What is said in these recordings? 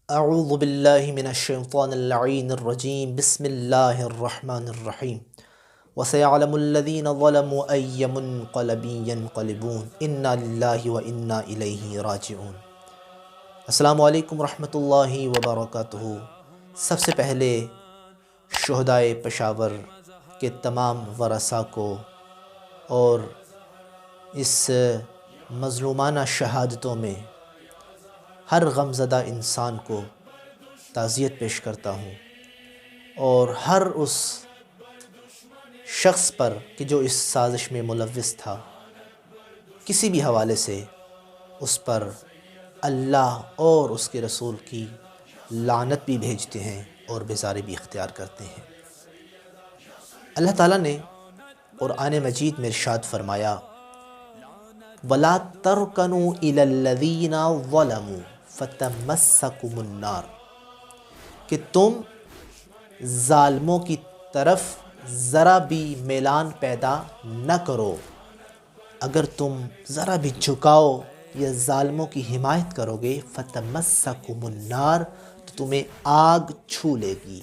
اعوذ باللہ من الشیطان اللعین الرجیم بسم اللہ الرحمن الرحیم وسيعلم الذين ظلموا أي منقلب ينقلبون إنا لله وإنا إليه راجعون۔ السلام علیکم ورحمۃ اللہ وبرکاتہ۔ سب سے پہلے شہدائے پشاور کے تمام ورثاء کو اور اس مظلومانہ شہادتوں میں ہر غمزدہ انسان کو تعزیت پیش کرتا ہوں، اور ہر اس شخص پر کہ جو اس سازش میں ملوث تھا کسی بھی حوالے سے، اس پر اللہ اور اس کے رسول کی لعنت بھی بھیجتے ہیں اور بیزاری بھی اختیار کرتے ہیں۔ اللہ تعالیٰ نے قرآن مجید میں ارشاد فرمایا وَلَا تَرْكَنُوا إِلَى الَّذِينَ ظَلَمُوا فَتَمَسَّكُمُ النَّارُ، کہ تم ظالموں کی طرف ذرا بھی میلان پیدا نہ کرو۔ اگر تم ذرا بھی جھکاؤ یا ظالموں کی حمایت کرو گے فَتَمَسَّكُمُ النَّارُ، تو تمہیں آگ چھو لے گی،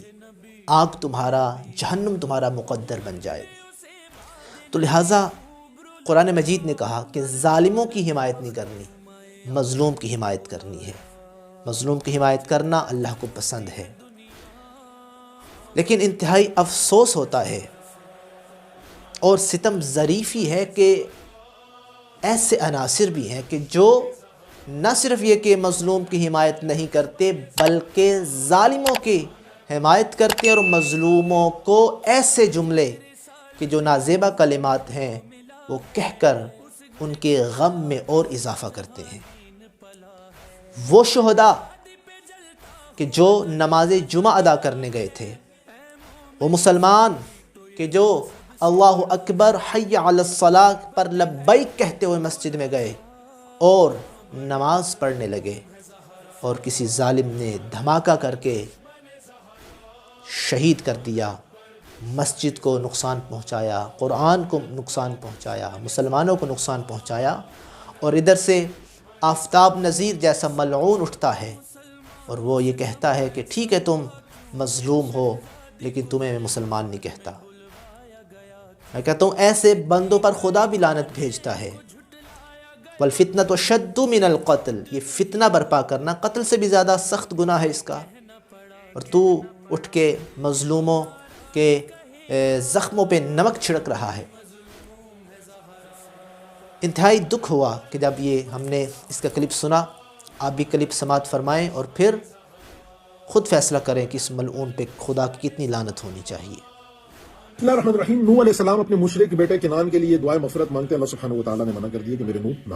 آگ تمہارا، جہنم تمہارا مقدر بن جائے گی۔ تو لہٰذا قرآن مجید نے کہا کہ ظالموں کی حمایت نہیں کرنی، مظلوم کی حمایت کرنی ہے۔ مظلوم کی حمایت کرنا اللہ کو پسند ہے، لیکن انتہائی افسوس ہوتا ہے اور ستم ظریفی ہے کہ ایسے عناصر بھی ہیں کہ جو نہ صرف یہ کہ مظلوم کی حمایت نہیں کرتے بلکہ ظالموں کی حمایت کرتے ہیں، اور مظلوموں کو ایسے جملے کہ جو نازیبہ کلمات ہیں وہ کہہ کر ان کے غم میں اور اضافہ کرتے ہیں۔ وہ شہداء کہ جو نماز جمعہ ادا کرنے گئے تھے، وہ مسلمان کہ جو اللہ اکبر حی علی الصلاۃ پر لبیک کہتے ہوئے مسجد میں گئے اور نماز پڑھنے لگے، اور کسی ظالم نے دھماکہ کر کے شہید کر دیا، مسجد کو نقصان پہنچایا، قرآن کو نقصان پہنچایا، مسلمانوں کو نقصان پہنچایا، اور ادھر سے آفتاب نذیر جیسا ملعون اٹھتا ہے اور وہ یہ کہتا ہے کہ ٹھیک ہے تم مظلوم ہو لیکن تمہیں میں مسلمان نہیں کہتا۔ میں کہتا ہوں ایسے بندوں پر خدا بھی لعنت بھیجتا ہے۔ وَالْفِتْنَةُ أَشَدُّ مِنَ الْقَتْلِ، یہ فتنہ برپا کرنا قتل سے بھی زیادہ سخت گناہ ہے اس کا، اور تو اٹھ کے مظلوموں کے زخموں پہ نمک چھڑک رہا ہے۔ انتہائی دکھ ہوا کہ جب یہ ہم نے اس کا کلپ سنا۔ آپ بھی کلپ سماعت فرمائیں اور پھر خود فیصلہ کریں کہ اس ملعون پہ خدا کی کتنی لعنت ہونی چاہیے۔ بسم اللہ الرحمن الرحیم۔ نوح علیہ السلام اپنے مشرک بیٹے کنعان کے لیے دعائے مغفرت مانگتے ہیں، اللہ سبحانہ وتعالیٰ نے منع کر دیا کہ میرے نوح نہ،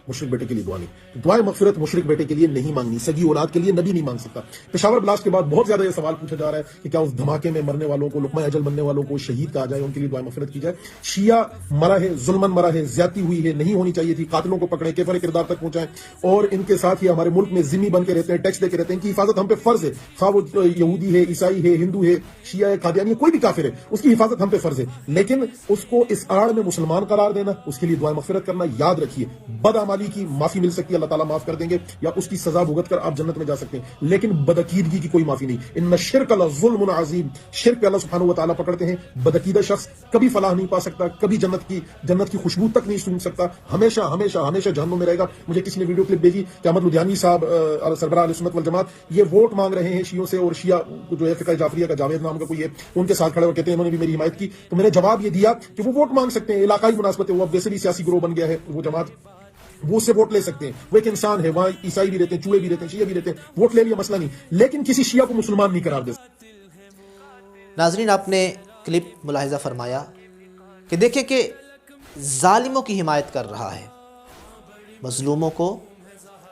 مشرک بیٹے کے لیے دعا نہیں، دعائے مغفرت مشرک بیٹے کے لیے نہیں مانگنی، سگی اولاد کے لیے نبی نہیں مانگ سکتا۔ پشاور بلاسٹ کے بعد بہت زیادہ یہ سوال پوچھا جا رہا ہے کہ کیا اس دھماکے میں مرنے والوں کو، لقمہ اجل بننے والوں کو شہید کہا جائے، ان کے لیے دعائے مغفرت کی جائے؟ شیعہ مرا ہے، ظلمن مرا ہے، زیادتی ہوئی ہے، نہیں ہونی چاہیے تھی، قاتلوں کو پکڑیں، کیفر کردار تک پہنچائیں، اور ان کے ساتھ ہی ہمارے ملک میں ذمہ بن کے رہتے ہیں، ٹیکس دے کے رہتے ہیں، ان کی حفاظت ہم پہ فرض ہے، خواہ وہ یہودی ہے، عیسائی ہے، ہندو ہے، شیعہ ہے، قادیانی ہے، کوئی بھی کافر ہے، اس کی حفاظت ہم پہ فرض ہے، لیکن اس کو اس آڑ میں مسلمان قرار دینا، اس کے لیے دعائیں مغفرت کرنا، یاد رکھیے بدعمالی کی معافی مل سکتی ہے، اللہ تعالیٰ معاف کر دیں گے، یا اس کی سزا بھگت کر آپ جنت میں جا سکتے ہیں، لیکن بدعقیدگی کی کوئی معافی نہیں۔ ان الشرک لظلم عظیم، شرک پہ اللہ سبحانہ و تعالیٰ پکڑتے ہیں۔ بدعقیدہ شخص کبھی فلاح نہیں پا سکتا، کبھی جنت کی خوشبو تک نہیں سونگھ سکتا، ہمیشہ ہمیشہ ہمیشہ جہنم میں رہے گا۔ مجھے کسی نے ویڈیو کلپ بھیجی کہ احمد لدھیانوی صاحب سربراہ اہل سنت والجماعت یہ ووٹ مانگ رہے ہیں شیعوں سے، اور شیعہ جو ہے فقہ جعفریہ کا جاوید نام کا کوئی ہے ان کے ساتھ کھڑے ہو کہتے ہیں انہوں نے بھی میری حمایت کی، تو میں نے جواب یہ دیا کہ وہ ووٹ مانگ سکتے ہیں، علاقائی مناسبت ہے، وہ اب ویسے بھی سیاسی گروہ بن گیا ہے وہ جماعت، وہ سے ووٹ لے سکتے ہیں، وہ ایک انسان ہے، وہاں عیسائی بھی رہتے ہیں، چوہے بھی رہتے ہیں، شیعہ بھی رہتے ہیں، ووٹ لے لیا مسئلہ نہیں، لیکن کسی شیعہ کو مسلمان نہیں قرار دے سکتے۔ ناظرین، آپ نے کلپ ملاحظہ فرمایا کہ دیکھیں کہ ظالموں کی حمایت کر رہا ہے، مظلوموں کو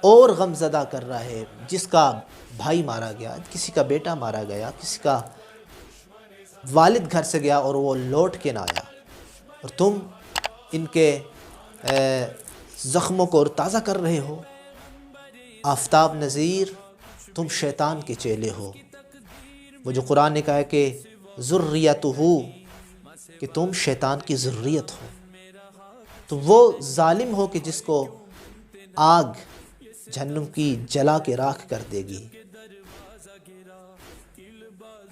اور غم زدہ کر رہا ہے۔ جس کا بھائی مارا گیا، کسی کا بیٹا مارا گیا، کسی کا والد گھر سے گیا اور وہ لوٹ کے نہ آیا، اور تم ان کے زخموں کو اور تازہ کر رہے ہو۔ آفتاب نذیر، تم شیطان کے چیلے ہو۔ وہ جو قرآن نے کہا ہے کہ ذریتہ، کہ تم شیطان کی ذریت ہو، تو وہ ظالم ہو کہ جس کو آگ جہنم کی جلا کے راکھ کر دے گی،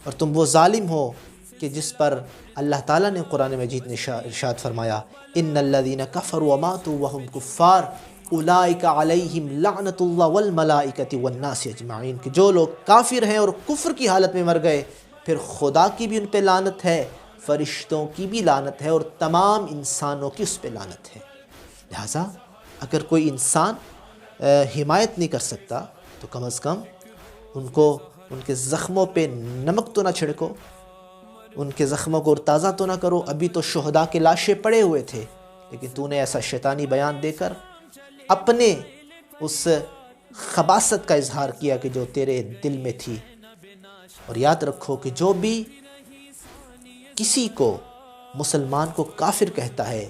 اور تم وہ ظالم ہو کہ جس پر اللہ تعالیٰ نے قرآن مجید نے ارشاد فرمایا ان الذین کفروا وماتوا وهم کفار اولئک علیہم لعنت اللہ والملائکۃ والناس اجمعین، کہ جو لوگ کافر ہیں اور کفر کی حالت میں مر گئے پھر خدا کی بھی ان پہ لعنت ہے، فرشتوں کی بھی لعنت ہے، اور تمام انسانوں کی اس پہ لعنت ہے۔ لہٰذا اگر کوئی انسان حمایت نہیں کر سکتا تو کم از کم ان کے زخموں پہ نمک تو نہ چھڑکو، ان کے زخموں کو تازہ تو نہ کرو۔ ابھی تو شہداء کے لاشیں پڑے ہوئے تھے، لیکن تو نے ایسا شیطانی بیان دے کر اپنے اس خباثت کا اظہار کیا کہ جو تیرے دل میں تھی۔ اور یاد رکھو کہ جو بھی کسی کو مسلمان کو کافر کہتا ہے،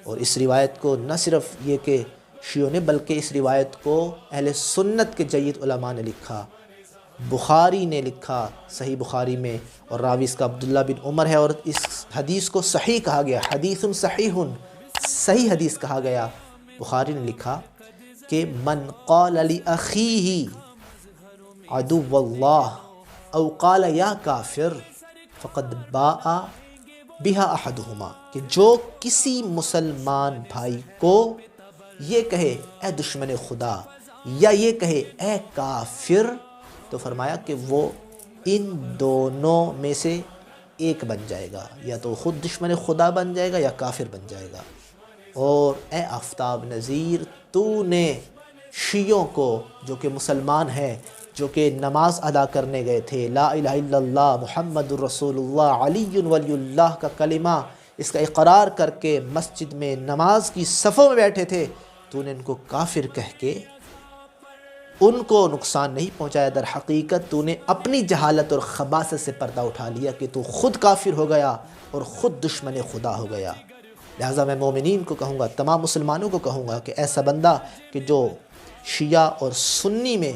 اور اس روایت کو نہ صرف یہ کہ شیعوں نے بلکہ اس روایت کو اہل سنت کے جید علماء نے لکھا، بخاری نے لکھا صحیح بخاری میں، اور راوی اس کا عبداللہ بن عمر ہے، اور اس حدیث کو صحیح کہا گیا، حدیث صحیح، صحیح حدیث کہا گیا۔ بخاری نے لکھا کہ من قال لأخیہ عدو اللہ او قال یا کافر فقد باء بہا احدہما، کہ جو کسی مسلمان بھائی کو یہ کہے اے دشمن خدا، یا یہ کہے اے کافر، تو فرمایا کہ وہ ان دونوں میں سے ایک بن جائے گا، یا تو خود دشمن خدا بن جائے گا یا کافر بن جائے گا۔ اور اے آفتاب نذیر، تو نے شیعوں کو جو کہ مسلمان ہیں، جو کہ نماز ادا کرنے گئے تھے، لا الہ الا اللہ محمد الرسول اللہ علی ولی اللہ کا کلمہ، اس کا اقرار کر کے مسجد میں نماز کی صفوں میں بیٹھے تھے، تو نے ان کو کافر کہہ کے ان کو نقصان نہیں پہنچایا۔ در حقیقت تو نے اپنی جہالت اور خباثت سے پردہ اٹھا لیا کہ تو خود کافر ہو گیا اور خود دشمن خدا ہو گیا۔ لہٰذا میں مومنین کو کہوں گا، تمام مسلمانوں کو کہوں گا کہ ایسا بندہ کہ جو شیعہ اور سنی میں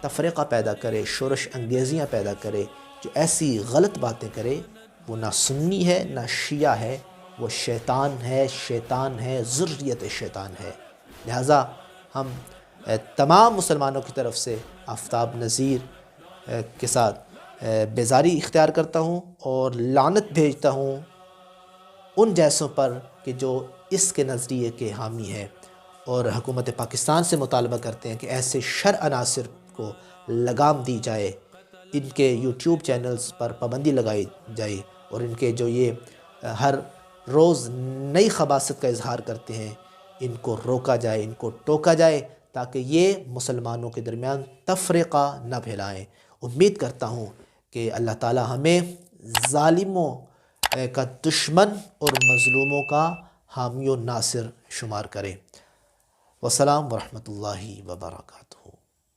تفرقہ پیدا کرے، شورش انگیزیاں پیدا کرے، جو ایسی غلط باتیں کرے، وہ نہ سنی ہے نہ شیعہ ہے، وہ شیطان ہے، ذریت شیطان ہے۔ لہٰذا ہم تمام مسلمانوں کی طرف سے آفتاب نذیر کے ساتھ بیزاری اختیار کرتا ہوں اور لعنت بھیجتا ہوں ان جیسوں پر کہ جو اس کے نظریے کے حامی ہے، اور حکومت پاکستان سے مطالبہ کرتے ہیں کہ ایسے شر عناصر کو لگام دی جائے، ان کے یوٹیوب چینلز پر پابندی لگائی جائے، اور ان کے جو یہ ہر روز نئی خباثت کا اظہار کرتے ہیں ان کو روکا جائے، ان کو ٹوکا جائے، تاکہ یہ مسلمانوں کے درمیان تفرقہ نہ پھیلائیں۔ امید کرتا ہوں کہ اللہ تعالی ہمیں ظالموں کا دشمن اور مظلوموں کا حامی و ناصر شمار کرے۔ والسلام ورحمۃ اللہ وبرکاتہ۔